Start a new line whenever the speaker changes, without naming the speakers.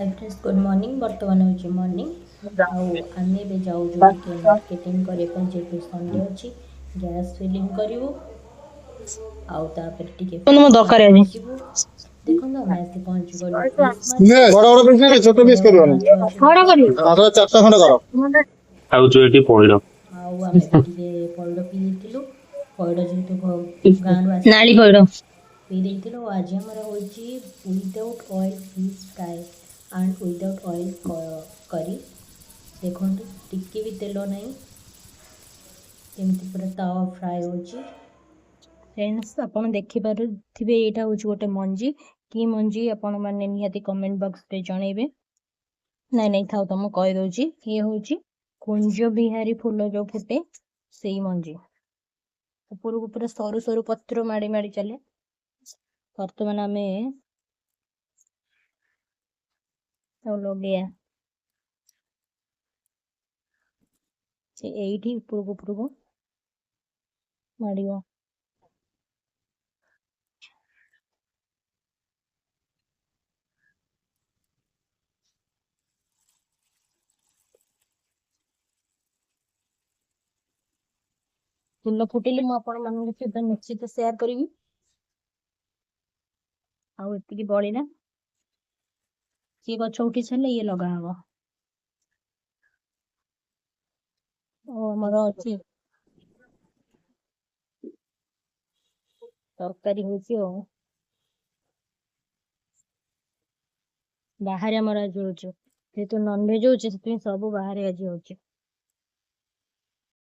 hi friends good morning बर्तमान होची morning आम ए जाऊँ टिके मार्केटिंग करने जेहतु संडे अच्छी गैस फिलिंग करूँ आउे टिके
दरकार है
देखो आम आसी पहुँची गलु
बड़ बड़ पिस नहीं छोट पिस करवानी
बड़ा करी
मात्र चारटा खंड कर
ଆଉ ଯୋଉ ଏଠି ପଇଡ
आम पइड पी देलु पइड जेहतु गाँव
ନାଳି ପଇଡ
पी देलु आज आमर हो without oil fish fry and without oil करी देखो टिके भी तेल ना केमती पूरा तावा फ्राए होची फ्रेंड्स आपन देखि पारुथिबे एटा होची गोटे मंजी की मंजी आपन माने निहाती कमेंट बॉक्स रे जणेबे नहीं थाउ तो मु कहि दोची ये होची कुंज बिहारी फूल जो फुटे सेई मंजी ऊपर को पूरा सरू सरू पत्र माड़ी माड़ी चले वर्तमान आमे लगे एठी ऊपर को माड़ियो फूल फुटिले मु आपण मानक सहित निश्चित शेयर करी आउ एतिकी बळिला सी गछ उठी छले ये लगा हबो ओ हमर अछि तरकारी होची ओ बाहर हमर आज होची जेतु नॉन वेज होची सेति सब बाहर आज होची